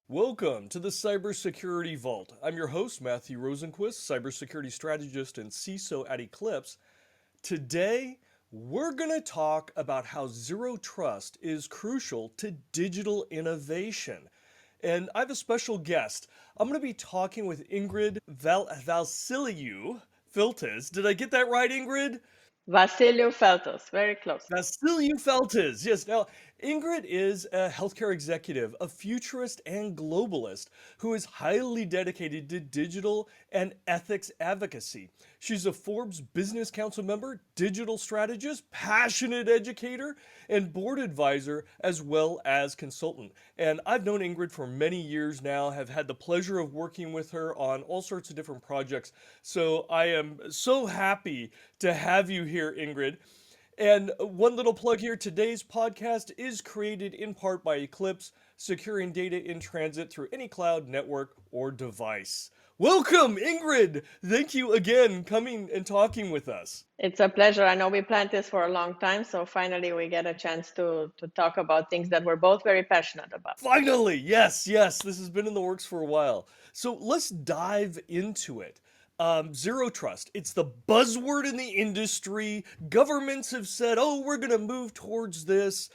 Welcome to the Cybersecurity Vault. I'm your host, Matthew Rosenquist, cybersecurity strategist and CISO at Eclipse. Today, we're going to talk about how zero trust is crucial to digital innovation. And I have a special guest. I'm going to be talking with Ingrid Vasiliu-Feltes. Did I get that right, Ingrid? Vasiliu-Feltes, very close. Vasiliu-Feltes. Yes. Now, Ingrid is a healthcare executive, a futurist and globalist who is highly dedicated to digital and ethics advocacy. She's a Forbes Business Council member, digital strategist, passionate educator, and board advisor, as well as consultant. And I've known Ingrid for many years now, have had the pleasure of working with her on all sorts of different projects. So I am so happy to have you here, Ingrid. And one little plug here, today's podcast is created in part by Eclipse, securing data in transit through any cloud, network, or device. Welcome, Ingrid! Thank you again coming and talking with us. It's a pleasure. I know we planned this for a long time, so finally we get a chance to talk about things that we're both very passionate about. Finally, yes, yes, this has been in the works for a while. So let's dive into it. Zero trust. It's the buzzword in the industry. Governments have said, oh, we're going to move towards this.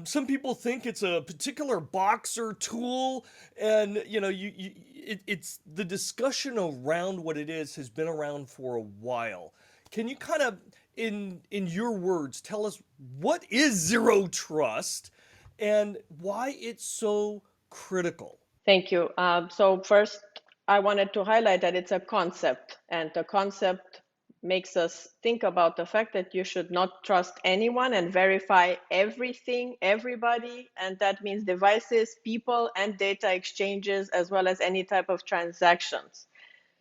Some people think it's a particular box or tool. And, it's the discussion around what it is has been around for a while. Can you kind of, in your words, tell us what is zero trust and why it's so critical? Thank you. So first, I wanted to highlight that it's a concept, and the concept makes us think about the fact that you should not trust anyone and verify everything, everybody, and that means devices, people, and data exchanges, as well as any type of transactions.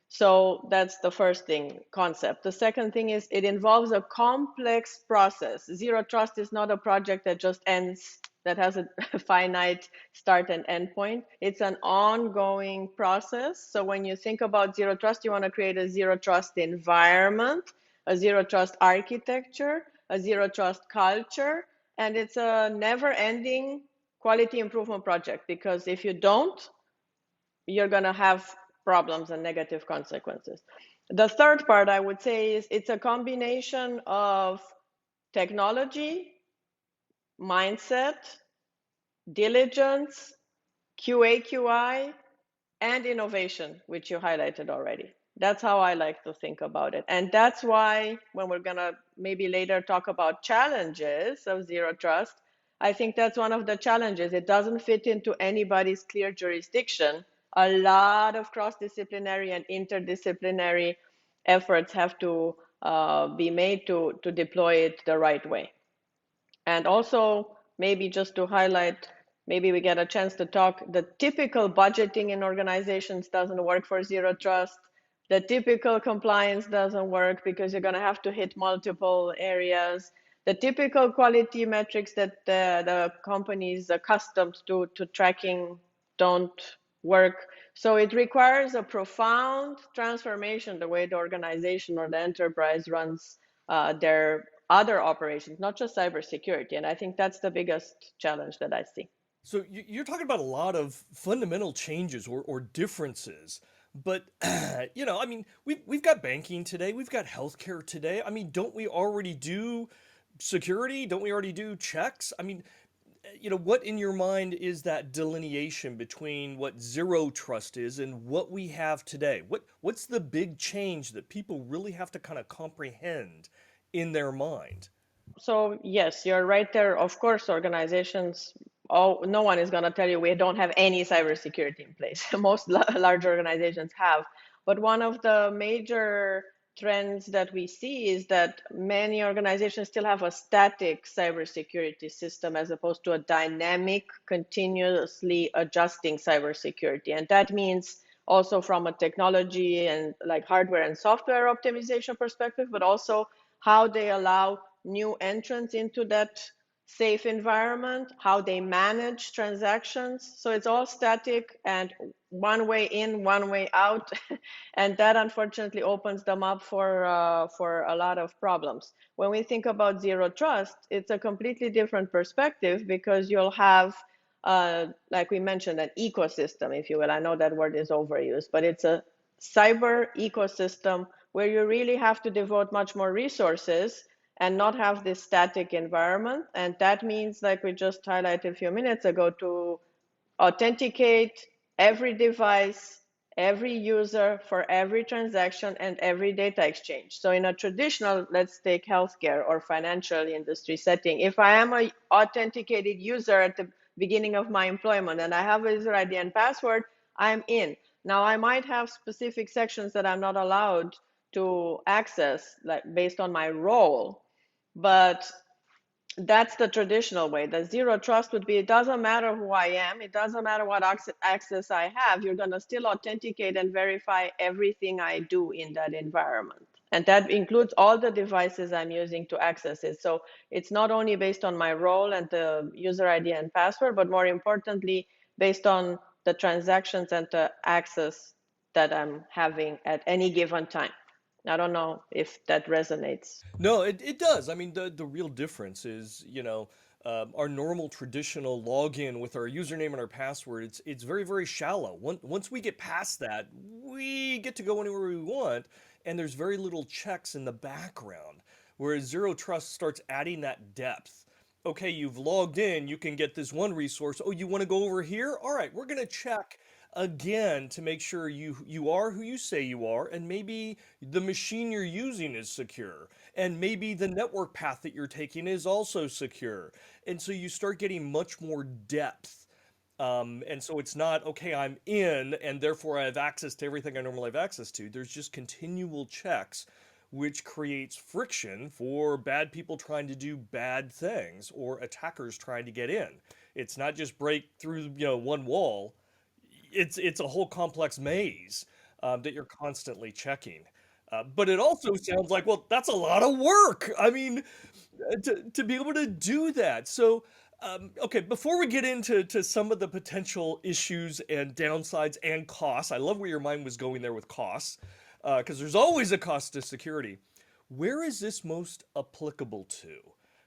So that's the first thing, concept. The second thing is it involves a complex process. Zero trust is not a project that just ends, that has a finite start and end point. It's an ongoing process. So when you think about zero trust, you want to create a zero trust environment, a zero trust architecture, a zero trust culture, and it's a never ending quality improvement project, because if you don't, you're going to have problems and negative consequences. The third part I would say is it's a combination of technology, mindset, diligence, QA, QI, and innovation, which you highlighted already. That's how I like to think about it. And that's why when we're going to maybe later talk about challenges of zero trust, I think that's one of the challenges. It doesn't fit into anybody's clear jurisdiction. A lot of cross-disciplinary and interdisciplinary efforts have to be made to deploy it the right way. And also, maybe just to highlight, maybe we get a chance to talk, the typical budgeting in organizations doesn't work for zero trust. The typical compliance doesn't work because you're going to have to hit multiple areas. The typical quality metrics that the company is accustomed to tracking don't work. So it requires a profound transformation the way the organization or the enterprise runs their other operations, not just cybersecurity. And I think that's the biggest challenge that I see. So you're talking about a lot of fundamental changes or differences, but I mean, we've got banking today, we've got healthcare today. I mean, don't we already do security? Don't we already do checks? I mean, what in your mind is that delineation between what zero trust is and what we have today? What's the big change that people really have to kind of comprehend in their mind? So yes, you're right there. Of course, organizations, no one is going to tell you we don't have any cybersecurity in place. Most large organizations have. But one of the major trends that we see is that many organizations still have a static cybersecurity system as opposed to a dynamic, continuously adjusting cybersecurity. And that means also from a technology and like hardware and software optimization perspective, but also how they allow new entrants into that safe environment, how they manage transactions. So it's all static and one way in, one way out. And that unfortunately opens them up for a lot of problems. When we think about zero trust, it's a completely different perspective because you'll have like we mentioned, an ecosystem, if you will. I know that word is overused, but it's a cyber ecosystem where you really have to devote much more resources and not have this static environment. And that means, like we just highlighted a few minutes ago, to authenticate every device, every user for every transaction and every data exchange. So in a traditional, let's take healthcare or financial industry setting, if I am a authenticated user at the beginning of my employment and I have a user ID and password, I'm in. Now I might have specific sections that I'm not allowed to access, like based on my role, but that's the traditional way. The zero trust would be, it doesn't matter who I am, it doesn't matter what access I have, you're going to still authenticate and verify everything I do in that environment. And that includes all the devices I'm using to access it. So it's not only based on my role and the user ID and password, but more importantly, based on the transactions and the access that I'm having at any given time. I don't know if that resonates. No, it does. I mean, the real difference is, our normal traditional login with our username and our password, it's very, very shallow. Once we get past that, we get to go anywhere we want, and there's very little checks in the background. Whereas Zero Trust starts adding that depth. Okay, you've logged in, you can get this one resource. Oh, you want to go over here? All right, we're going to check again to make sure you are who you say you are, and maybe the machine you're using is secure, and maybe the network path that you're taking is also secure. And so you start getting much more depth. And so it's not, okay, I'm in, and therefore I have access to everything I normally have access to. There's just continual checks, which creates friction for bad people trying to do bad things or attackers trying to get in. It's not just break through, one wall. It's a whole complex maze that you're constantly checking. But it also sounds like, well, that's a lot of work. I mean, to be able to do that. So, okay, before we get into some of the potential issues and downsides and costs, I love where your mind was going there with costs, because there's always a cost to security. Where is this most applicable to?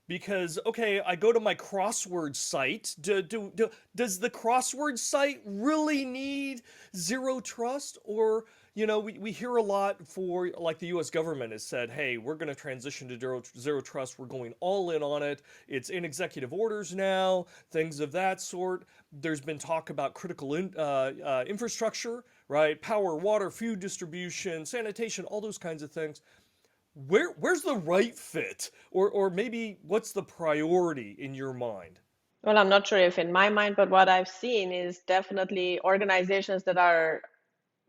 Because, okay, I go to my crossword site. Does the crossword site really need zero trust? Or, we hear a lot for, like the US government has said, hey, we're going to transition to zero trust. We're going all in on it. It's in executive orders now, things of that sort. There's been talk about critical infrastructure, right? Power, water, food distribution, sanitation, all those kinds of things. Where's the right fit, or maybe what's the priority in your mind? Well, I'm not sure if in my mind, but what I've seen is definitely organizations that are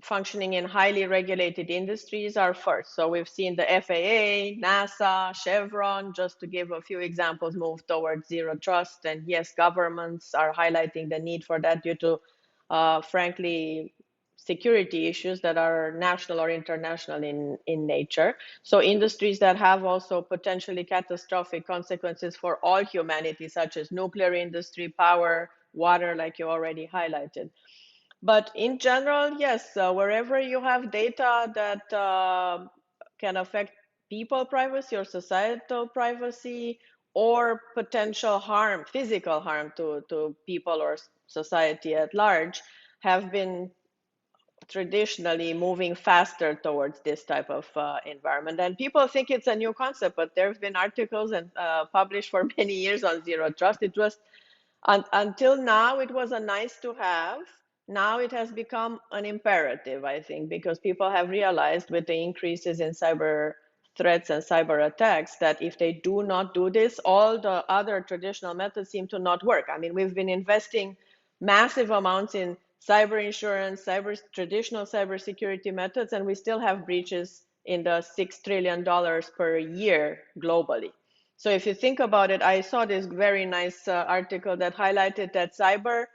functioning in highly regulated industries are first. So we've seen the FAA, NASA, Chevron, just to give a few examples, move towards zero trust. And yes, governments are highlighting the need for that due to, frankly, security issues that are national or international in nature. So industries that have also potentially catastrophic consequences for all humanity, such as nuclear industry, power, water, like you already highlighted. But in general, yes, wherever you have data that can affect people privacy or societal privacy or potential harm, physical harm to people or society at large, have been traditionally moving faster towards this type of environment. And people think it's a new concept, but there have been articles and published for many years on zero trust. It was until now, it was a nice to have. Now it has become an imperative, I think, because people have realized with the increases in cyber threats and cyber attacks that if they do not do this, all the other traditional methods seem to not work. I mean, we've been investing massive amounts in cyber insurance, traditional cybersecurity methods, and we still have breaches in the $6 trillion per year globally. So if you think about it, I saw this very nice article that highlighted that cyber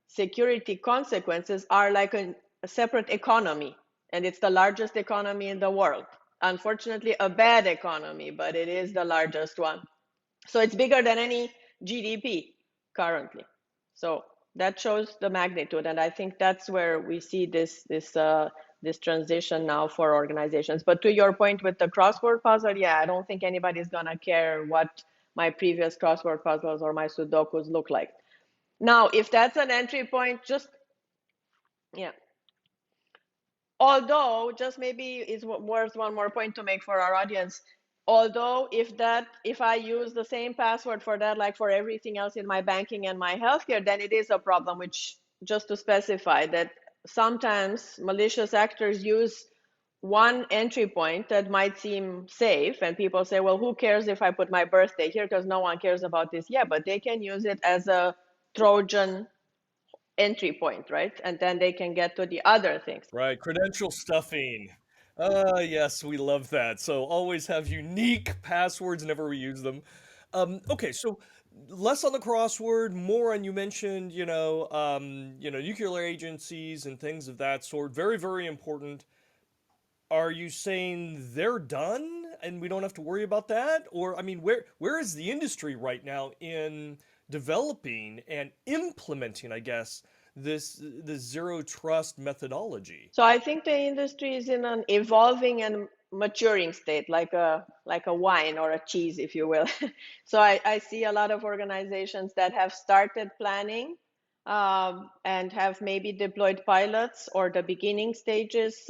security consequences are like a separate economy, and it's the largest economy in the world. Unfortunately, a bad economy, but it is the largest one. So it's bigger than any GDP currently. So that shows the magnitude, and I think that's where we see this transition now for organizations. But to your point with the crossword puzzle, yeah, I don't think anybody's gonna care what my previous crossword puzzles or my Sudokus look like. Now, if that's an entry point, just, yeah. Although, just maybe is worth one more point to make for our audience. Although, if I use the same password for that, like for everything else in my banking and my healthcare, then it is a problem. Which, just to specify that, sometimes malicious actors use one entry point that might seem safe, and people say, well, who cares if I put my birthday here, because no one cares about this. Yeah, but they can use it as a Trojan entry point, right? And then they can get to the other things. Right, credential stuffing. Yes, we love that. So always have unique passwords, never reuse them. Okay, so less on the crossword, more on, you mentioned, nuclear agencies and things of that sort. Very, very important. Are you saying they're done and we don't have to worry about that? Or, I mean, where is the industry right now in developing and implementing, I guess, this zero trust methodology? So I think the industry is in an evolving and maturing state, like a wine or a cheese, if you will. So I see a lot of organizations that have started planning, and have maybe deployed pilots or the beginning stages.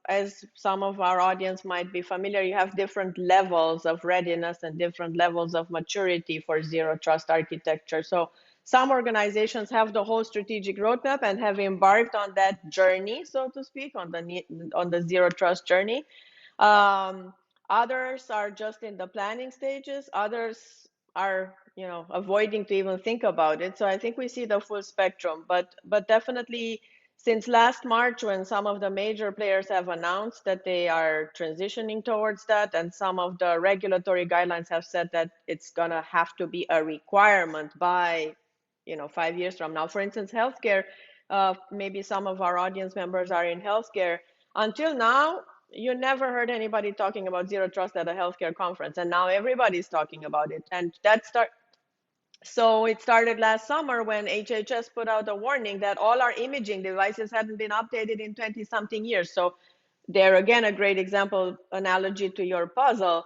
As some of our audience might be familiar, you have different levels of readiness and different levels of maturity for zero trust architecture. So some organizations have the whole strategic roadmap and have embarked on that journey, so to speak, on the zero trust journey. Um, Others are just in the planning stages. Others are, avoiding to even think about it. So I think we see the full spectrum, but definitely since last March, when some of the major players have announced that they are transitioning towards that, and some of the regulatory guidelines have said that it's gonna have to be a requirement by 5 years from now. For instance, healthcare, maybe some of our audience members are in healthcare. Until now, you never heard anybody talking about zero trust at a healthcare conference, and now everybody's talking about it. And so it started last summer when HHS put out a warning that all our imaging devices hadn't been updated in 20 something years. So there again, a great example, analogy to your puzzle.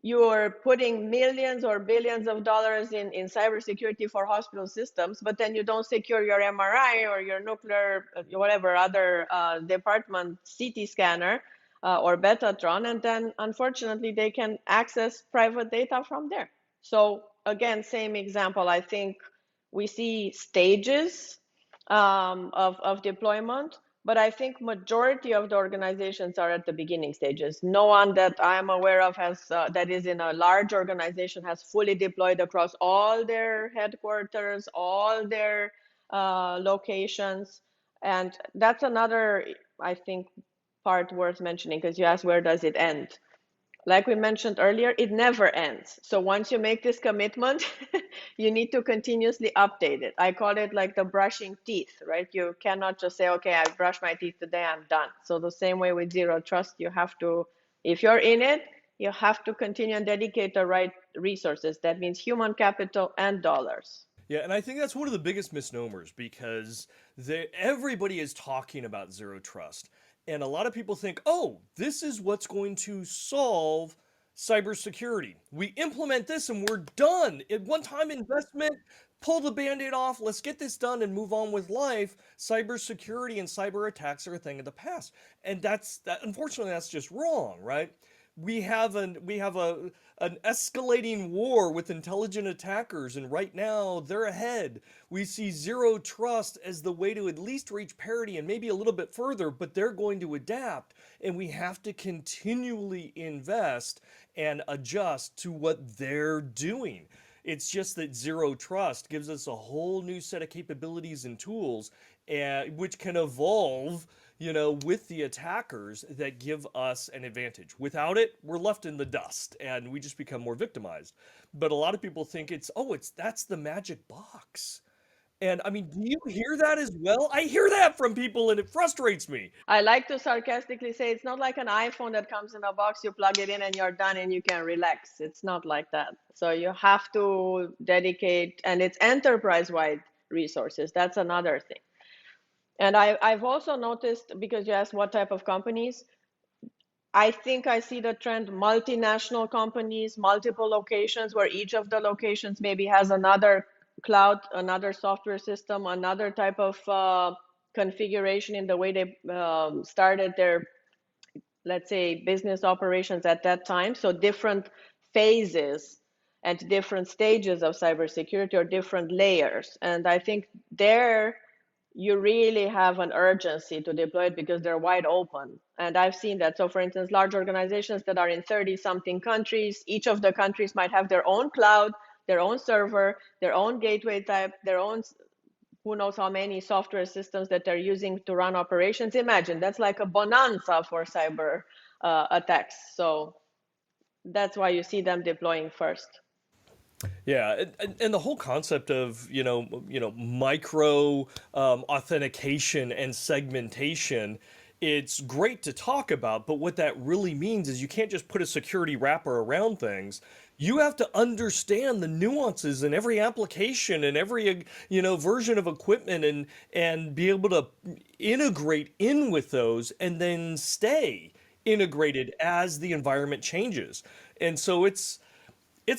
You're putting millions or billions of dollars in cybersecurity for hospital systems, but then you don't secure your MRI or your nuclear, whatever other department CT scanner, or Betatron, and then unfortunately they can access private data from there. So again, same example. I think we see stages, of deployment, but I think majority of the organizations are at the beginning stages. No one that I'm aware of that is in a large organization has fully deployed across all their headquarters, all their locations. And that's another, I think, part worth mentioning, because you asked, where does it end? Like we mentioned earlier, it never ends. So once you make this commitment, you need to continuously update it. I call it like the brushing teeth, right? You cannot just say, okay, I brushed my teeth today, I'm done. So the same way with zero trust, you have to, if you're in it, you have to continue and dedicate the right resources. That means human capital and dollars. Yeah, and I think that's one of the biggest misnomers because everybody is talking about zero trust. And a lot of people think, oh, this is what's going to solve cybersecurity. We implement this and we're done. At one time investment, pull the band aid off, let's get this done and move on with life. Cybersecurity and cyber attacks are a thing of the past. And unfortunately, that's just wrong, right? We have an escalating war with intelligent attackers, and right now they're ahead. We see zero trust as the way to at least reach parity and maybe a little bit further, but they're going to adapt, and we have to continually invest and adjust to what they're doing. It's just that zero trust gives us a whole new set of capabilities and tools, which can evolve, with the attackers that give us an advantage. Without it, we're left in the dust and we just become more victimized. But a lot of people think that's the magic box. And I mean, do you hear that as well? I hear that from people and it frustrates me. I like to sarcastically say it's not like an iPhone that comes in a box, you plug it in and you're done and you can relax. It's not like that. So you have to dedicate, and it's enterprise-wide resources. That's another thing. And I've also noticed, because you asked what type of companies, I think I see the trend, multinational companies, multiple locations, where each of the locations maybe has another cloud, another software system, another type of configuration in the way they started their, let's say, business operations at that time. So different phases and different stages of cybersecurity or different layers. And I think there you really have an urgency to deploy it because they're wide open. And I've seen that. So for instance, large organizations that are in 30 something countries, each of the countries might have their own cloud, their own server, their own gateway type, their own who knows how many software systems that they're using to run operations. Imagine that's like a bonanza for cyber attacks. So that's why you see them deploying first. Yeah, and the whole concept of micro authentication and segmentation, it's great to talk about, but what that really means is you can't just put a security wrapper around things. You have to understand the nuances in every application and every version of equipment, and be able to integrate in with those and then stay integrated as the environment changes. And so it's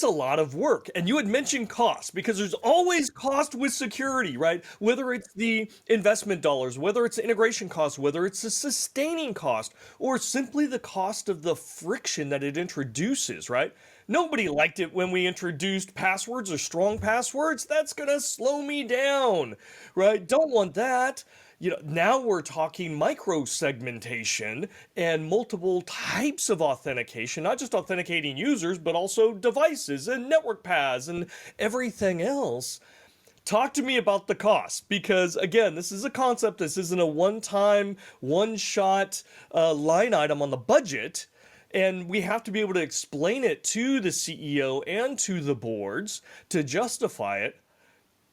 a lot of work. And you had mentioned cost, because there's always cost with security, right? Whether it's the investment dollars, whether it's the integration cost, whether it's the sustaining cost, or simply the cost of the friction that it introduces, right? Nobody liked it when we introduced passwords or strong passwords. That's going to slow me down, right? Don't want that. Now we're talking micro segmentation and multiple types of authentication, not just authenticating users, but also devices and network paths and everything else. Talk to me about the cost, because again, this is a concept. This isn't a one-time, one-shot line item on the budget. And we have to be able to explain it to the CEO and to the boards to justify it.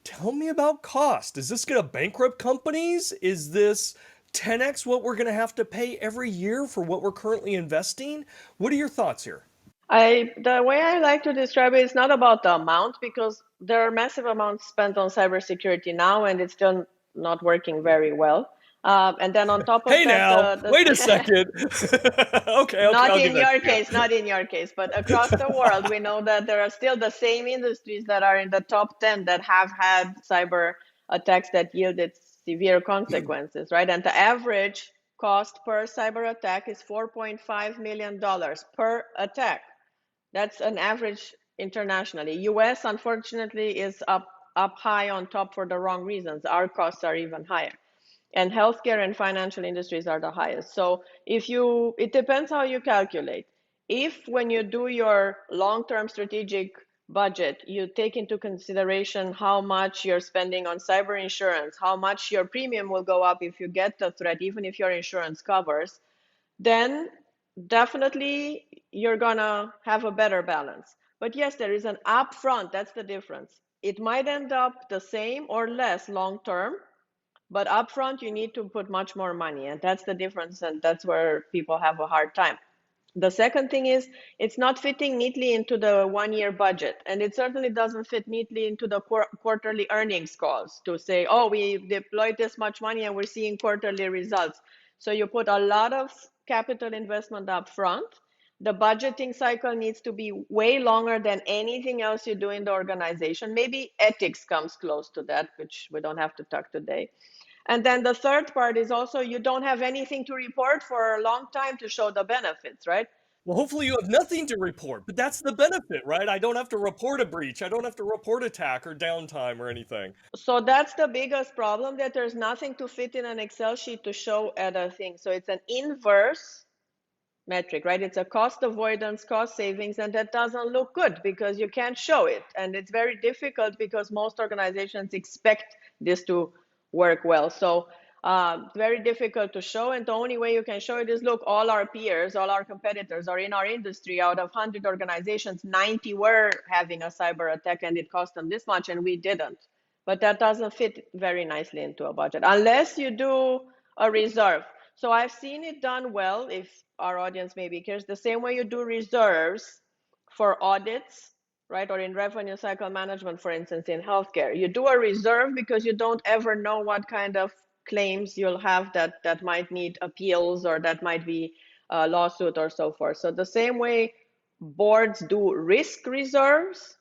Tell me about cost. Is this going to bankrupt companies? Is this 10x what we're going to have to pay every year for what we're currently investing? What are your thoughts here? The way I like to describe it is not about the amount, because there are massive amounts spent on cybersecurity now, and it's still not working very well. And then on top of Hey that, now, wait a second. Okay, not I'll give in that your to you. case, not in your case, but across the world, we know that there are still the same industries that are in the top 10 that have had cyber attacks that yielded severe consequences, right? And the average cost per cyber attack is $4.5 million per attack. That's an average internationally. US, unfortunately, is up high on top for the wrong reasons. Our costs are even higher. And healthcare and financial industries are the highest. So it depends how you calculate. If when you do your long-term strategic budget, you take into consideration how much you're spending on cyber insurance, how much your premium will go up if you get the threat, even if your insurance covers, then definitely you're gonna have a better balance. But yes, there is an upfront, that's the difference. It might end up the same or less long term, but upfront you need to put much more money, and that's the difference, and that's where people have a hard time. The second thing is it's not fitting neatly into the 1 year budget, and it certainly doesn't fit neatly into the quarterly earnings calls to say, oh, we deployed this much money and we're seeing quarterly results. So you put a lot of capital investment up front. The budgeting cycle needs to be way longer than anything else you do in the organization. Maybe ethics comes close to that, which we don't have to talk today. And then the third part is also you don't have anything to report for a long time to show the benefits, right? Well, hopefully you have nothing to report, but that's the benefit, right? I don't have to report a breach. I don't have to report attack or downtime or anything. So that's the biggest problem, that there's nothing to fit in an Excel sheet to show other things. So it's an inverse metric, right? It's a cost avoidance, cost savings, and that doesn't look good because you can't show it. And it's very difficult because most organizations expect this to work well. So very difficult to show. And the only way you can show it is, look, all our peers, all our competitors are in our industry. Out of 100 organizations, 90 were having a cyber attack and it cost them this much and we didn't. But that doesn't fit very nicely into a budget unless you do a reserve. So I've seen it done well, if our audience maybe cares, the same way you do reserves for audits, right? Or in revenue cycle management, for instance, in healthcare. You do a reserve because you don't ever know what kind of claims you'll have that might need appeals or that might be a lawsuit or so forth. So the same way boards do risk reserves,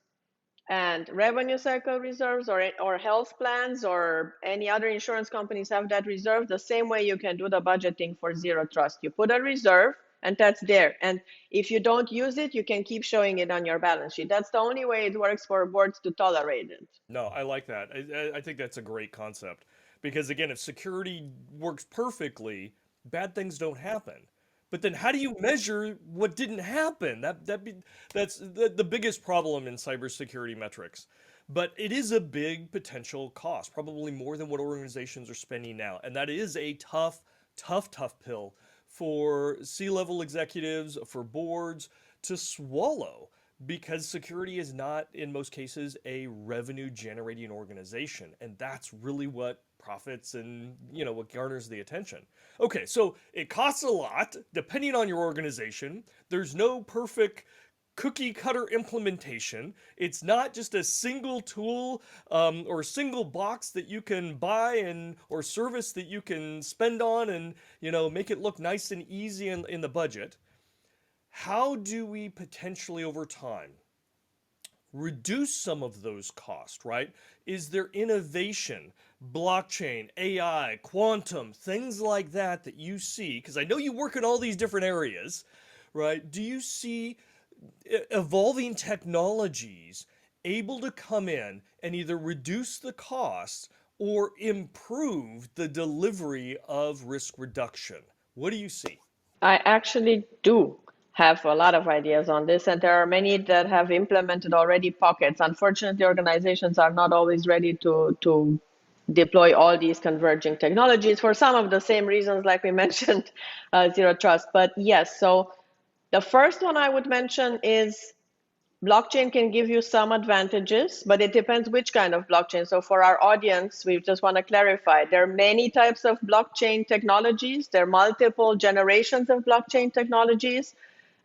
And revenue cycle reserves or health plans or any other insurance companies have that reserve the same way you can do the budgeting for zero trust. You put a reserve and that's there. And if you don't use it, you can keep showing it on your balance sheet. That's the only way it works for boards to tolerate it. No, I like that. I think that's a great concept because again, if security works perfectly, bad things don't happen. But then, how do you measure what didn't happen? That's the biggest problem in cybersecurity metrics. But it is a big potential cost, probably more than what organizations are spending now, and that is a tough pill for C-level executives, for boards to swallow because security is not in most cases a revenue generating organization, and that's really what profits and what garners the attention. Okay, so it costs a lot depending on your organization. There's no perfect cookie cutter implementation. It's not just a single tool or a single box that you can buy and or service that you can spend on and make it look nice and easy in the budget. How do we potentially over time reduce some of those costs, right? Is there innovation, blockchain, AI, quantum, things like that that you see? Because I know you work in all these different areas, right? Do you see evolving technologies able to come in and either reduce the costs or improve the delivery of risk reduction? What do you see? I actually do have a lot of ideas on this, and there are many that have implemented already pockets. Unfortunately, organizations are not always ready to deploy all these converging technologies for some of the same reasons, like we mentioned, zero trust. But yes, so the first one I would mention is blockchain can give you some advantages, but it depends which kind of blockchain. So for our audience, we just want to clarify, there are many types of blockchain technologies. There are multiple generations of blockchain technologies.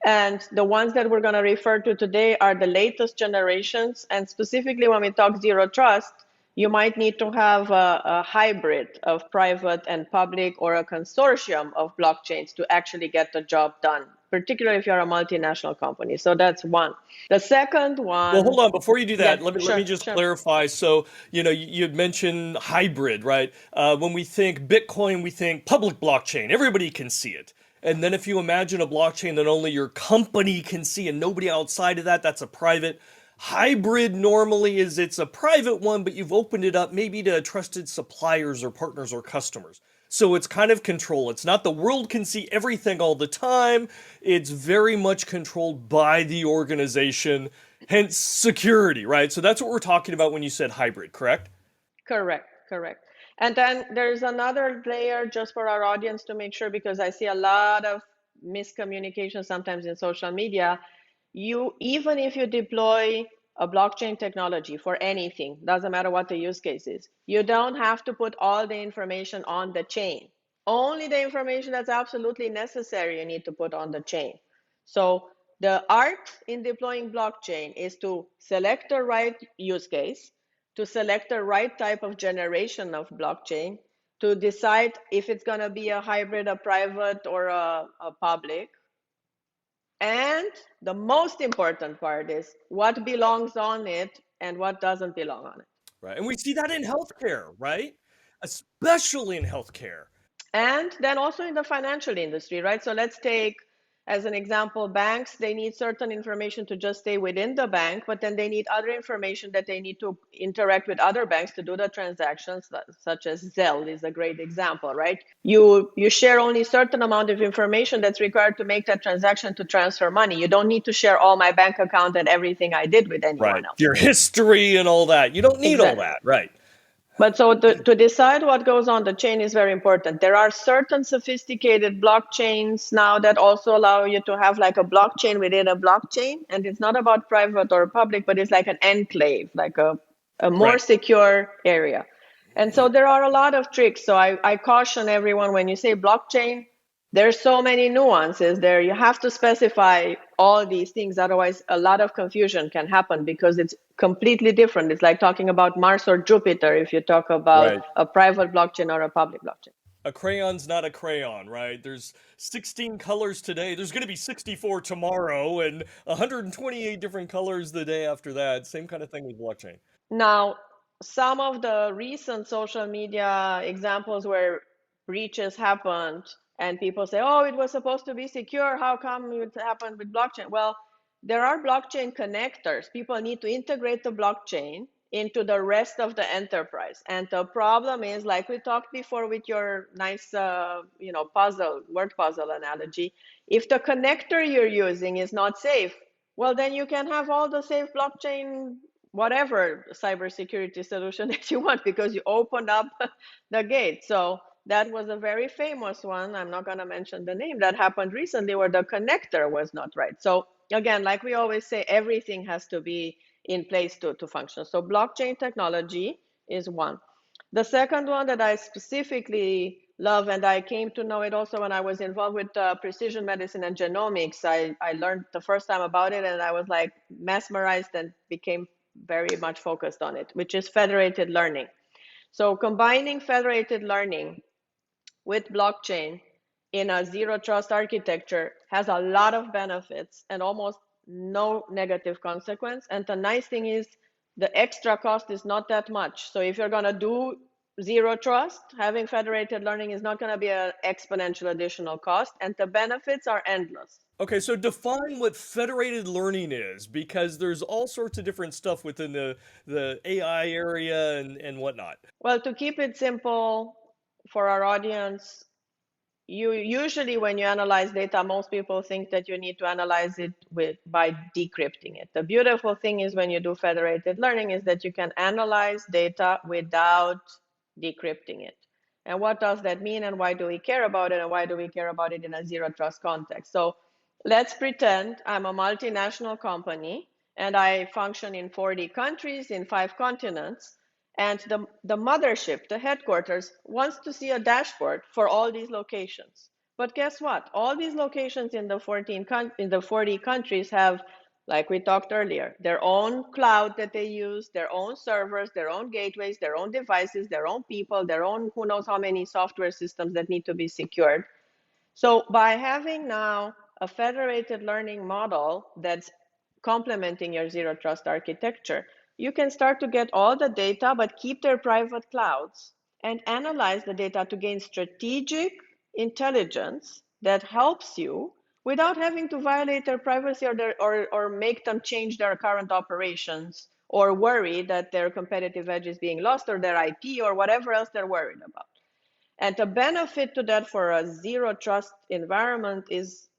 And the ones that we're going to refer to today are the latest generations. And specifically when we talk zero trust, you might need to have a hybrid of private and public or a consortium of blockchains to actually get the job done, particularly if you're a multinational company. So that's one. The second Well, one, hold on. Before you do yeah, that, let me just sure. clarify. So, you had mentioned hybrid, right? When we think Bitcoin, we think public blockchain. Everybody can see it. And then if you imagine a blockchain that only your company can see and nobody outside of that, that's a private. Hybrid normally it's a private one, but you've opened it up maybe to trusted suppliers or partners or customers. So it's kind of control. It's not the world can see everything all the time. It's very much controlled by the organization, hence security, right? So that's what we're talking about when you said hybrid, correct? Correct, correct. And then there's another layer just for our audience to make sure, because I see a lot of miscommunication sometimes in social media. Even if you deploy a blockchain technology for anything, doesn't matter what the use case is, you don't have to put all the information on the chain. Only the information that's absolutely necessary you need to put on the chain. So the art in deploying blockchain is to select the right use case, to select the right type of generation of blockchain, to decide if it's going to be a hybrid, a private, or a public. And the most important part is what belongs on it and what doesn't belong on it. Right. And we see that in healthcare, right? Especially in healthcare. And then also in the financial industry, right? So let's take as an example, banks, they need certain information to just stay within the bank, but then they need other information that they need to interact with other banks to do the transactions, such as Zelle is a great example, right? You share only a certain amount of information that's required to make that transaction to transfer money. You don't need to share all my bank account and everything I did with anyone Right. else. Your history and all that. You don't need all Exactly. that, right? But so to decide what goes on the chain is very important. There are certain sophisticated blockchains now that also allow you to have like a blockchain within a blockchain. And it's not about private or public, but it's like an enclave, like a more Right. secure area. And so there are a lot of tricks. So I caution everyone when you say blockchain, there's so many nuances there. You have to specify all these things. Otherwise, a lot of confusion can happen because it's completely different. It's like talking about Mars or Jupiter if you talk about Right. a private blockchain or a public blockchain. A crayon's not a crayon, right? There's 16 colors today. There's going to be 64 tomorrow and 128 different colors the day after that. Same kind of thing with blockchain. Now, some of the recent social media examples where breaches happened and people say, oh, it was supposed to be secure. How come it happened with blockchain? Well, there are blockchain connectors. People need to integrate the blockchain into the rest of the enterprise. And the problem is, like we talked before with your nice, word puzzle analogy, if the connector you're using is not safe, well, then you can have all the safe blockchain, whatever cybersecurity solution that you want, because you opened up the gate. So that was a very famous one. I'm not going to mention the name that happened recently where the connector was not right. So again, like we always say, everything has to be in place to function. So blockchain technology is one. The second one that I specifically love, and I came to know it also when I was involved with precision medicine and genomics. I learned the first time about it, and I was like mesmerized and became very much focused on it, which is federated learning. So combining federated learning with blockchain in a zero trust architecture has a lot of benefits and almost no negative consequence. And the nice thing is the extra cost is not that much. So if you're going to do zero trust, having federated learning is not going to be an exponential additional cost, and the benefits are endless. Okay, so define what federated learning is, because there's all sorts of different stuff within the AI area and whatnot. Well, to keep it simple for our audience, you usually, when you analyze data, most people think that you need to analyze it by decrypting it. The beautiful thing is when you do federated learning is that you can analyze data without decrypting it. And what does that mean, and why do we care about it, and why do we care about it in a zero trust context? So let's pretend I'm a multinational company and I function in 40 countries in 5 continents, and the mothership, the headquarters, wants to see a dashboard for all these locations. But guess what? All these locations in the 40 countries have, like we talked earlier, their own cloud that they use, their own servers, their own gateways, their own devices, their own people, their own who knows how many software systems that need to be secured. So by having now a federated learning model that's complementing your zero trust architecture, you can start to get all the data, but keep their private clouds and analyze the data to gain strategic intelligence that helps you without having to violate their privacy or make them change their current operations or worry that their competitive edge is being lost or their IP or whatever else they're worried about. And the benefit to that for a zero trust environment is,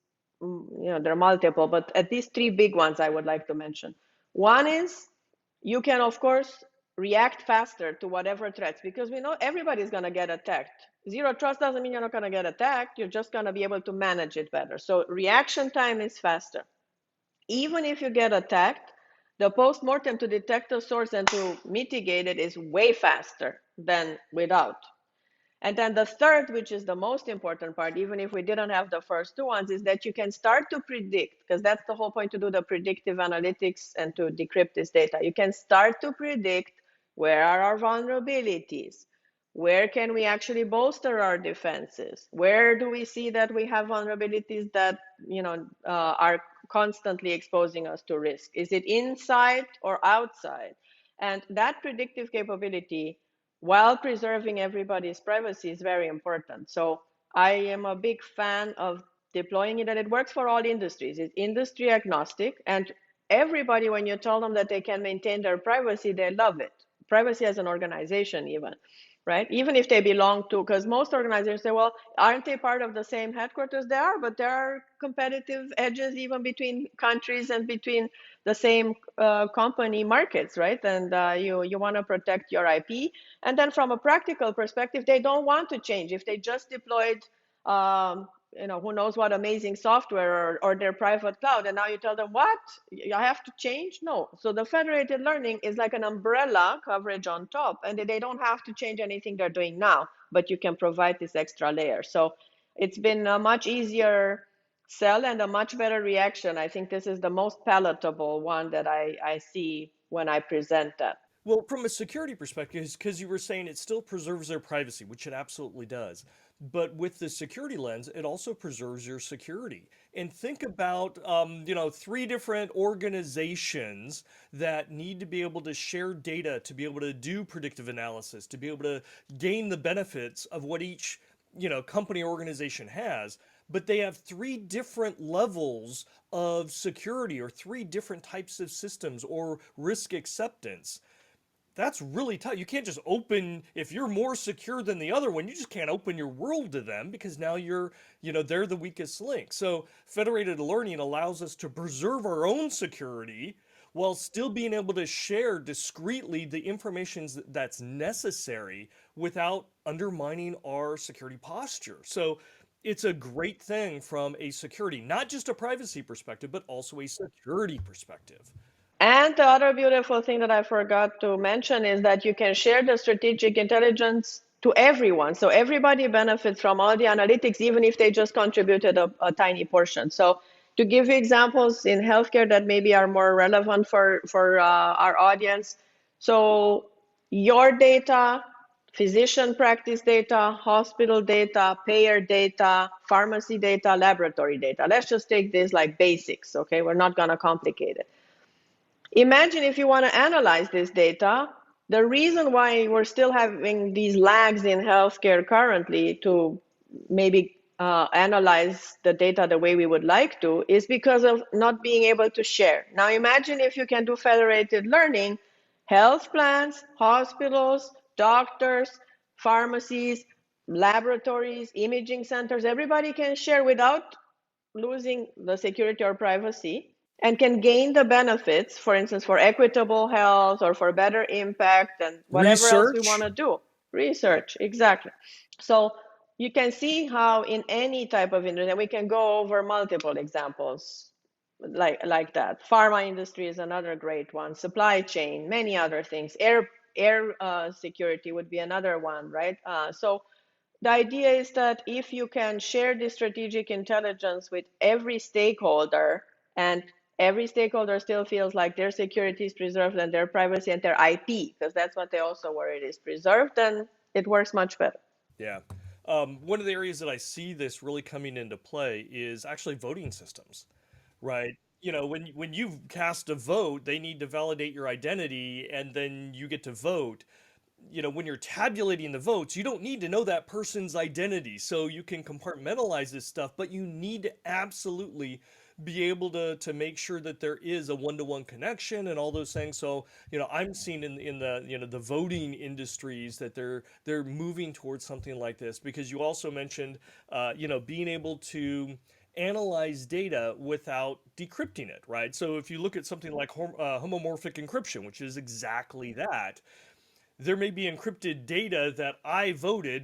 there are multiple, but at least 3 big ones I would like to mention. One is you can, of course, react faster to whatever threats, because we know everybody's going to get attacked. Zero trust doesn't mean you're not going to get attacked. You're just going to be able to manage it better. So reaction time is faster. Even if you get attacked, the post-mortem to detect the source and to mitigate it is way faster than without. And then the third, which is the most important part, even if we didn't have the first 2 ones, is that you can start to predict, because that's the whole point to do the predictive analytics and to decrypt this data. You can start to predict where are our vulnerabilities, where can we actually bolster our defenses, where do we see that we have vulnerabilities that are constantly exposing us to risk. Is it inside or outside? And that predictive capability, while preserving everybody's privacy, is very important. So I am a big fan of deploying it, and it works for all industries. It's industry agnostic, and everybody, when you tell them that they can maintain their privacy, they love it. Privacy as an organization, even, right? Even if they belong to, because most organizations say, well, aren't they part of the same headquarters? They are, but there are competitive edges even between countries and between the same company markets, right? And you want to protect your IP. And then from a practical perspective, they don't want to change. If they just deployed who knows what amazing software or their private cloud, and now you tell them, what, I have to change? No. So the federated learning is like an umbrella coverage on top, and they don't have to change anything they're doing now, but you can provide this extra layer. So it's been a much easier sell and a much better reaction. I think this is the most palatable one that I see when I present that. Well, from a security perspective, because you were saying it still preserves their privacy, which it absolutely does. But with the security lens, it also preserves your security. And think about, three different organizations that need to be able to share data, to be able to do predictive analysis, to be able to gain the benefits of what each, company or organization has. But they have three different levels of security or three different types of systems or risk acceptance. That's really tough. You can't just open, if you're more secure than the other one, you just can't open your world to them because now they're the weakest link. So federated learning allows us to preserve our own security while still being able to share discreetly the information that's necessary without undermining our security posture. So it's a great thing from a security, not just a privacy perspective, but also a security perspective. And the other beautiful thing that I forgot to mention is that you can share the strategic intelligence to everyone. So everybody benefits from all the analytics, even if they just contributed a tiny portion. So to give you examples in healthcare that maybe are more relevant for our audience. So your data, physician practice data, hospital data, payer data, pharmacy data, laboratory data. Let's just take this like basics, okay? We're not gonna complicate it. Imagine if you want to analyze this data, the reason why we're still having these lags in healthcare currently to maybe analyze the data the way we would like to is because of not being able to share. Now imagine if you can do federated learning, health plans, hospitals, doctors, pharmacies, laboratories, imaging centers, everybody can share without losing the security or privacy and can gain the benefits, for instance, for equitable health or for better impact and whatever else we want Research. to do. Research, exactly. So you can see how in any type of industry, and we can go over multiple examples like that. Pharma industry is another great one. Supply chain, many other things. Air security would be another one, right? So the idea is that if you can share this strategic intelligence with every stakeholder and every stakeholder still feels like their security is preserved and their privacy and their IP, because that's what they also worried is preserved, then it works much better. Yeah. One of the areas that I see this really coming into play is actually voting systems, right? When you cast a vote, they need to validate your identity and then you get to vote. When you're tabulating the votes, you don't need to know that person's identity. So you can compartmentalize this stuff, but you need to absolutely be able to make sure that there is a one-to-one connection and all those things. So, I'm seeing in the, the voting industries that they're moving towards something like this because you also mentioned, being able to analyze data without decrypting it, right? So if you look at something like homomorphic encryption, which is exactly that, there may be encrypted data that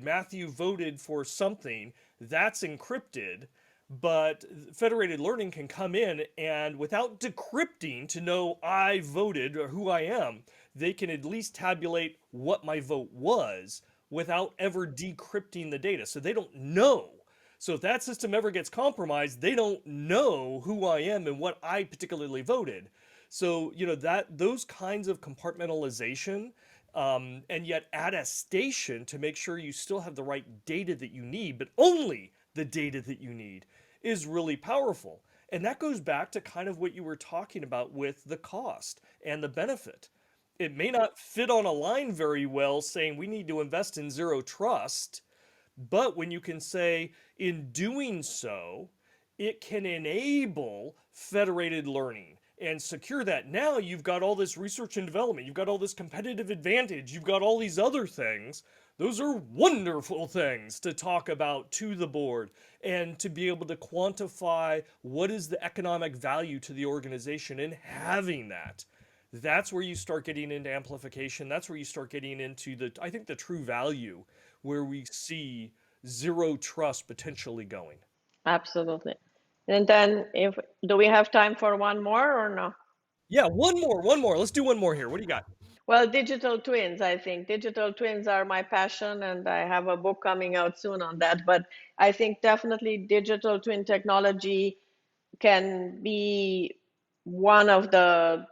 Matthew voted for something, that's encrypted, but federated learning can come in and without decrypting to know I voted or who I am, they can at least tabulate what my vote was without ever decrypting the data. So they don't know. So if that system ever gets compromised, they don't know who I am and what I particularly voted. So, that those kinds of compartmentalization and yet attestation to make sure you still have the right data that you need, but only the data that you need, is really powerful. And that goes back to kind of what you were talking about with the cost and the benefit. It may not fit on a line very well saying we need to invest in zero trust, but when you can say, in doing so, it can enable federated learning and secure that. Now you've got all this research and development, you've got all this competitive advantage, you've got all these other things. Those are wonderful things to talk about to the board and to be able to quantify what is the economic value to the organization in having that. That's where you start getting into amplification. That's where you start getting into I think the true value where we see zero trust potentially going. Absolutely. And then if do we have time for one more or no? Yeah, one more. Let's do one more here. What do you got? Well, digital twins, I think. Digital twins are my passion, and I have a book coming out soon on that. But I think definitely digital twin technology can be one of the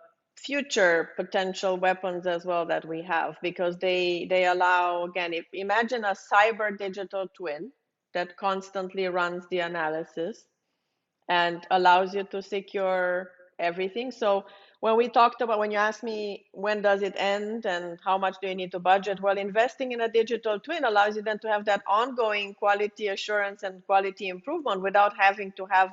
future potential weapons as well that we have, because they allow, again, if imagine a cyber digital twin that constantly runs the analysis and allows you to secure everything. So when we talked about, when you asked me when does it end and how much do you need to budget, well, investing in a digital twin allows you then to have that ongoing quality assurance and quality improvement without having to have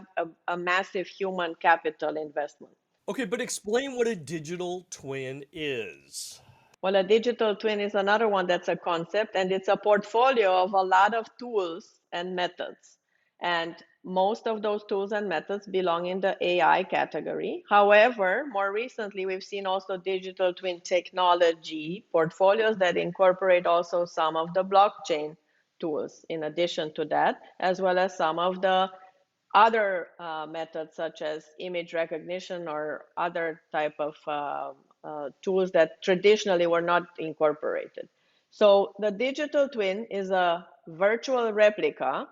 a massive human capital investment. Okay, but explain what a digital twin is. Well, a digital twin is another one that's a concept, and it's a portfolio of a lot of tools and methods. And most of those tools and methods belong in the AI category. However, more recently, we've seen also digital twin technology portfolios that incorporate also some of the blockchain tools in addition to that, as well as some of the other methods such as image recognition or other type of tools that traditionally were not incorporated. So the digital twin is a virtual replica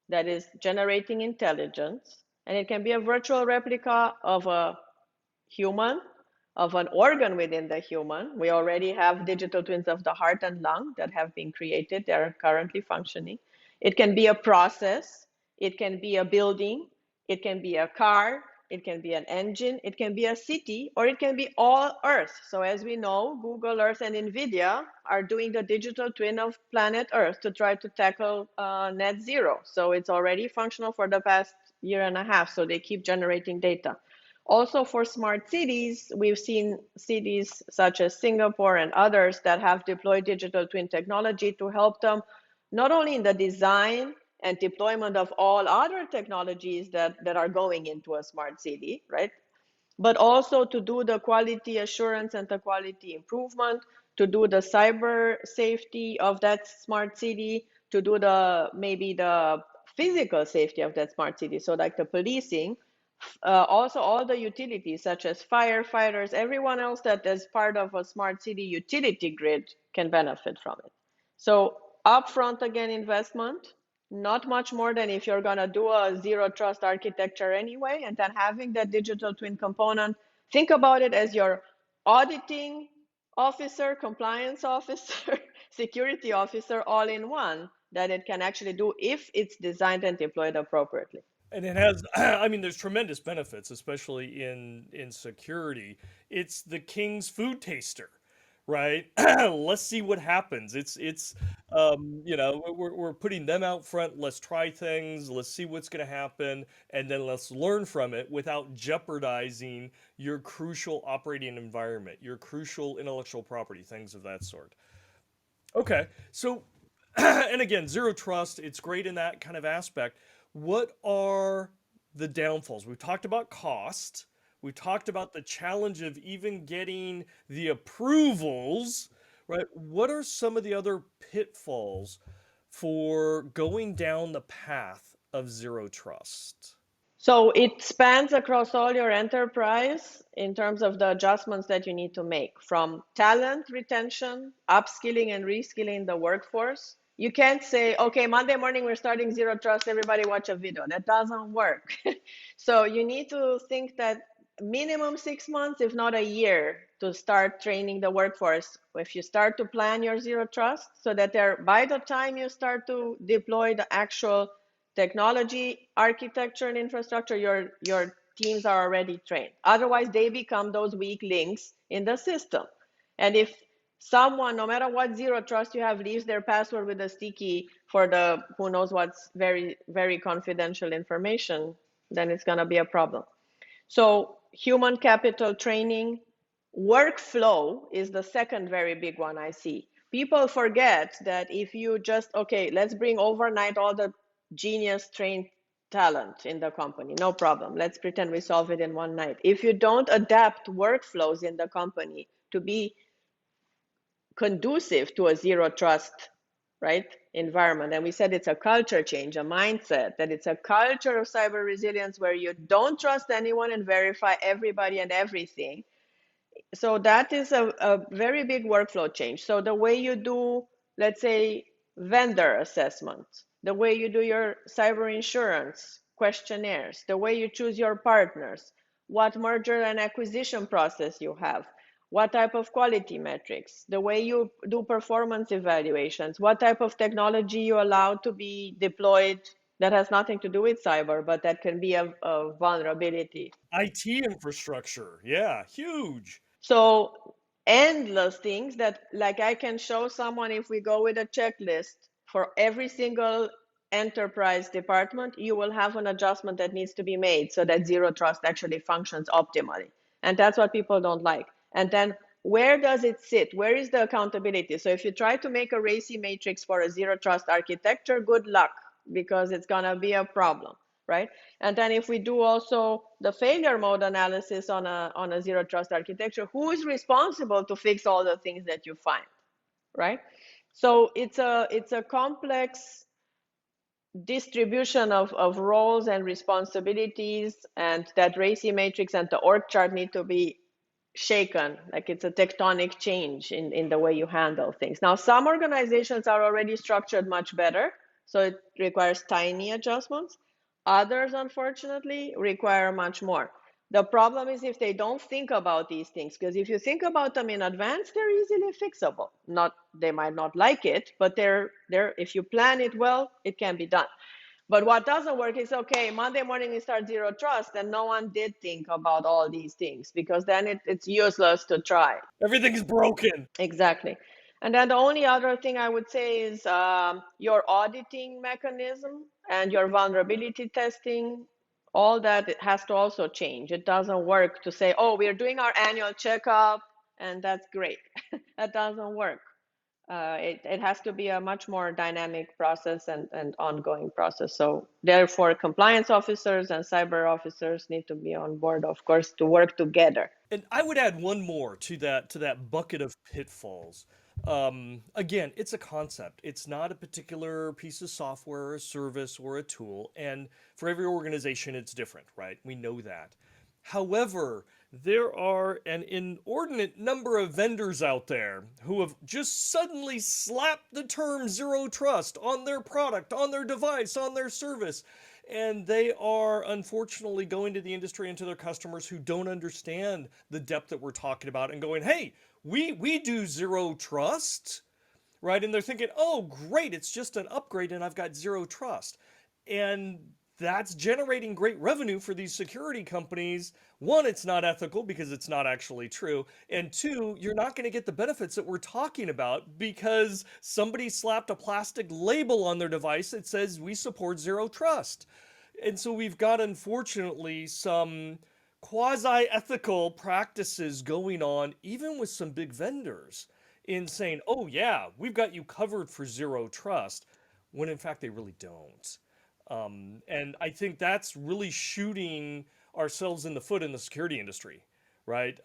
that is generating intelligence, and it can be a virtual replica of a human, of an organ within the human. We already have digital twins of the heart and lung that have been created. They are currently functioning. It can be a process. It can be a building. It can be a car. It can be an engine. It can be a city, or it can be all Earth. So as we know, Google Earth and NVIDIA are doing the digital twin of planet Earth to try to tackle net zero. So it's already functional for the past year and a half. So they keep generating data. Also for smart cities, we've seen cities such as Singapore and others that have deployed digital twin technology to help them not only in the design and deployment of all other technologies that are going into a smart city, right? But also to do the quality assurance and the quality improvement, to do the cyber safety of that smart city, to do maybe the physical safety of that smart city, so like the policing, also all the utilities such as firefighters, everyone else that is part of a smart city utility grid can benefit from it. So upfront, again, investment, not much more than if you're going to do a zero trust architecture anyway, and then having that digital twin component. Think about it as your auditing officer, compliance officer, security officer, all in one, that it can actually do if it's designed and deployed appropriately. And it has, I mean, there's tremendous benefits, especially in security. It's the king's food taster, right? Let's see what happens. We're putting them out front. Let's try things. Let's see what's going to happen, and then let's learn from it without jeopardizing your crucial operating environment, your crucial intellectual property, things of that sort. Okay, so and again, zero trust, it's great in that kind of aspect. What are the downfalls? We've talked about cost. We've talked about the challenge of even getting the approvals, right? What are some of the other pitfalls for going down the path of zero trust? So it spans across all your enterprise in terms of the adjustments that you need to make, from talent retention, upskilling and reskilling the workforce. You can't say, okay, Monday morning we're starting zero trust, everybody watch a video. That doesn't work. So you need to think that minimum 6 months, if not a year, to start training the workforce. If you start to plan your zero trust, so that by the time you start to deploy the actual technology, architecture, and infrastructure, your teams are already trained. Otherwise, they become those weak links in the system. And if someone, no matter what zero trust you have, leaves their password with a sticky for the who knows what's very, very confidential information, then it's going to be a problem. So human capital training, workflow is the second very big one I see. People forget that if you just, okay, let's bring overnight all the genius trained talent in the company, no problem. Let's pretend we solve it in one night. If you don't adapt workflows in the company to be conducive to a zero trust, right, environment, and we said it's a culture change, a mindset, that it's a culture of cyber resilience where you don't trust anyone and verify everybody and everything. So that is a very big workflow change. So the way you do, let's say, vendor assessment, the way you do your cyber insurance questionnaires, the way you choose your partners, what merger and acquisition process you have, what type of quality metrics, the way you do performance evaluations, what type of technology you allow to be deployed that has nothing to do with cyber, but that can be a vulnerability. IT infrastructure, yeah, huge. So endless things that, like, I can show someone, if we go with a checklist for every single enterprise department, you will have an adjustment that needs to be made so that zero trust actually functions optimally. And that's what people don't like. And then where does it sit? Where is the accountability? So if you try to make a RACI matrix for a zero trust architecture, good luck, because it's gonna be a problem, right? And then if we do also the failure mode analysis on a zero trust architecture, who is responsible to fix all the things that you find, right? So it's a complex distribution of roles and responsibilities, and that RACI matrix and the org chart need to be shaken. Like, it's a tectonic change in the way you handle things. Now, some organizations are already structured much better, so it requires tiny adjustments. Others, unfortunately, require much more. The problem is if they don't think about these things, because if you think about them in advance, they're easily fixable. Not, they might not like it, but they're if you plan it well, it can be done. But what doesn't work is, okay, Monday morning we start zero trust, and no one did think about all these things, because then it's useless to try. Everything's broken. Exactly. And then the only other thing I would say is your auditing mechanism and your vulnerability testing, all that, it has to also change. It doesn't work to say, oh, we're doing our annual checkup and that's great. That doesn't work. It has to be a much more dynamic process and ongoing process. So therefore, compliance officers and cyber officers need to be on board, of course, to work together. And I would add one more to that bucket of pitfalls. Again, it's a concept. It's not a particular piece of software or a service or a tool. And for every organization, it's different, right? We know that. However, there are an inordinate number of vendors out there who have just suddenly slapped the term zero trust on their product, on their device, on their service. And they are unfortunately going to the industry and to their customers who don't understand the depth that we're talking about and going, hey, we do zero trust, right? And they're thinking, oh, great, it's just an upgrade and I've got zero trust. And that's generating great revenue for these security companies. One, it's not ethical because it's not actually true. And two, you're not going to get the benefits that we're talking about because somebody slapped a plastic label on their device that says we support zero trust. And so we've got, unfortunately, some quasi ethical practices going on, even with some big vendors, in saying, oh, yeah, we've got you covered for zero trust, when in fact they really don't. And I think that's really shooting ourselves in the foot in the security industry, right?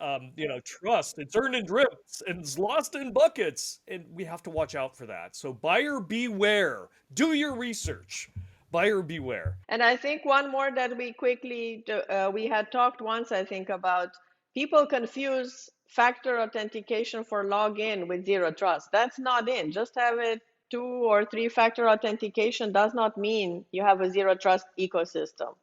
Trust, it's earned in drips and it's lost in buckets, and we have to watch out for that. So buyer beware. Do your research. Buyer beware. And I think one more that we had talked once, I think, about people confuse factor authentication for login with zero trust. That's not in. Just have it 2 or 3 factor authentication does not mean you have a zero trust ecosystem,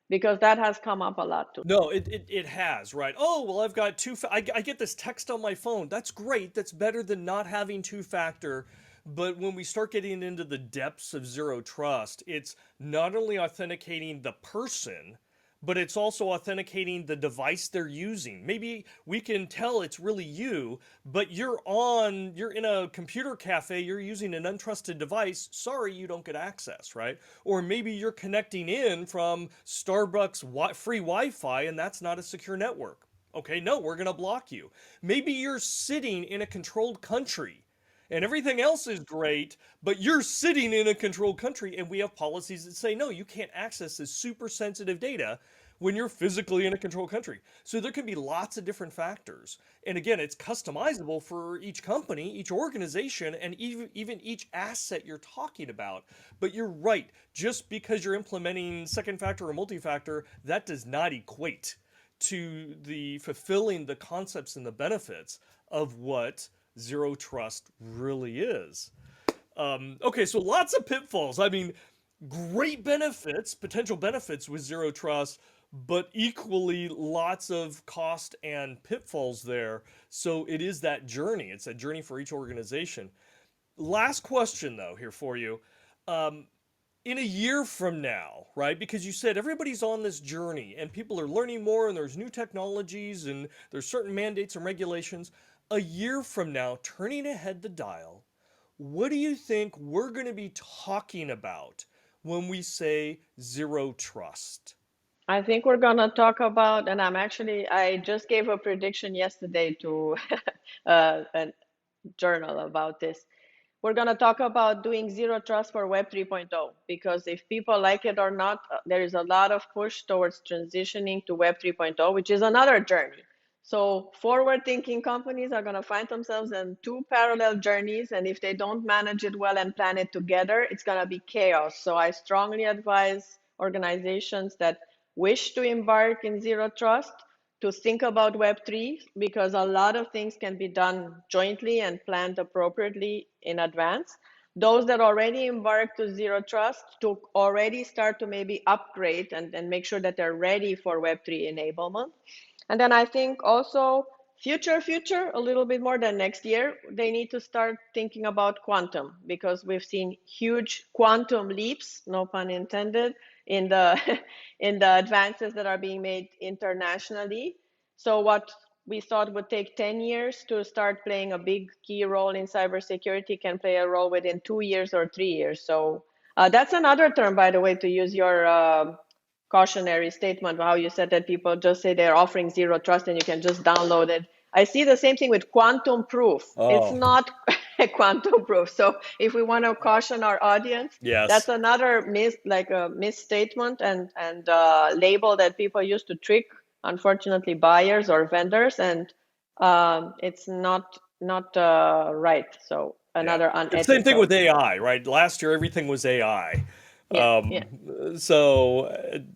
because that has come up a lot too. No, it has, right? Oh, well, I've got I get this text on my phone. That's great. That's better than not having two-factor. But when we start getting into the depths of zero trust, it's not only authenticating the person, but it's also authenticating the device they're using. Maybe we can tell it's really you, but you're in a computer cafe, you're using an untrusted device. Sorry, you don't get access, right? Or maybe you're connecting in from Starbucks free Wi-Fi, and that's not a secure network. Okay, no, we're going to block you. Maybe you're sitting in a controlled country and everything else is great, but you're sitting in a controlled country, and we have policies that say, no, you can't access this super sensitive data when you're physically in a controlled country. So there can be lots of different factors. And again, it's customizable for each company, each organization, and even each asset you're talking about. But you're right, just because you're implementing second factor or multi-factor, that does not equate to the fulfilling the concepts and the benefits of what zero trust really is. Okay, so lots of pitfalls. I mean, great benefits, potential benefits with zero trust, but equally lots of cost and pitfalls there. So it is that journey. It's a journey for each organization. Last question, though, here for you. Um, in a year from now, right? Because you said everybody's on this journey and people are learning more and there's new technologies and there's certain mandates and regulations. A year from now, turning ahead the dial, what do you think we're going to be talking about when we say zero trust? I think we're gonna talk about, and I just gave a prediction yesterday to a journal about this. We're going to talk about doing zero trust for Web 3.0 because if people like it or not, there is a lot of push towards transitioning to Web 3.0, which is another journey. So forward thinking companies are going to find themselves in two parallel journeys. And if they don't manage it well and plan it together, it's going to be chaos. So I strongly advise organizations that wish to embark in zero trust to think about Web3 because a lot of things can be done jointly and planned appropriately in advance. Those that already embarked to zero trust to already start to maybe upgrade and make sure that they're ready for Web3 enablement. And then I think also future, a little bit more than next year, they need to start thinking about quantum because we've seen huge quantum leaps, no pun intended, in the in the advances that are being made internationally. So what we thought would take 10 years to start playing a big key role in cybersecurity can play a role within 2 years or 3 years. So that's another term, by the way, to use your cautionary statement, how you said that people just say they're offering zero trust and you can just download it. I see the same thing with quantum proof. It's Oh, not quantum proof. So if we want to caution our audience, that's yes. another like a misstatement and label that people use to trick, unfortunately, buyers or vendors, and it's not right. So Yeah. another It's the same thing unethical. with AI, right? Last year, everything was AI. Yeah, yeah,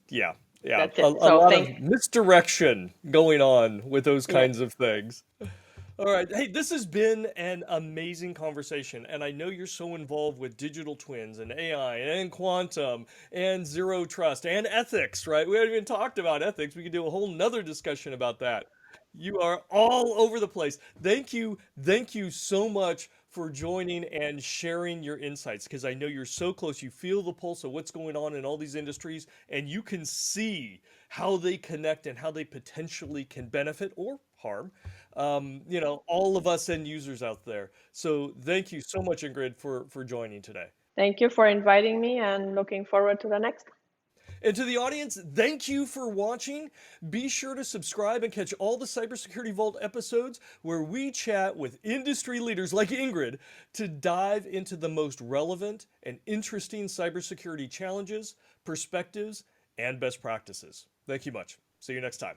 Yeah, yeah, that's it. a So lot thank of misdirection going on with those yeah. kinds of things. All right. Hey, this has been an amazing conversation. And I know you're so involved with digital twins and AI and quantum and zero trust and ethics, right? We haven't even talked about ethics. We could do a whole nother discussion about that. You are all over the place. Thank you. Thank you so much for joining and sharing your insights because I know you're so close. You feel the pulse of what's going on in all these industries and you can see how they connect and how they potentially can benefit or harm all of us end users out there. So thank you so much, Ingrid, for joining today. Thank you for inviting me and looking forward to the next. And to the audience, thank you for watching. Be sure to subscribe and catch all the Cybersecurity Vault episodes where we chat with industry leaders like Ingrid to dive into the most relevant and interesting cybersecurity challenges, perspectives, and best practices. Thank you much. See you next time.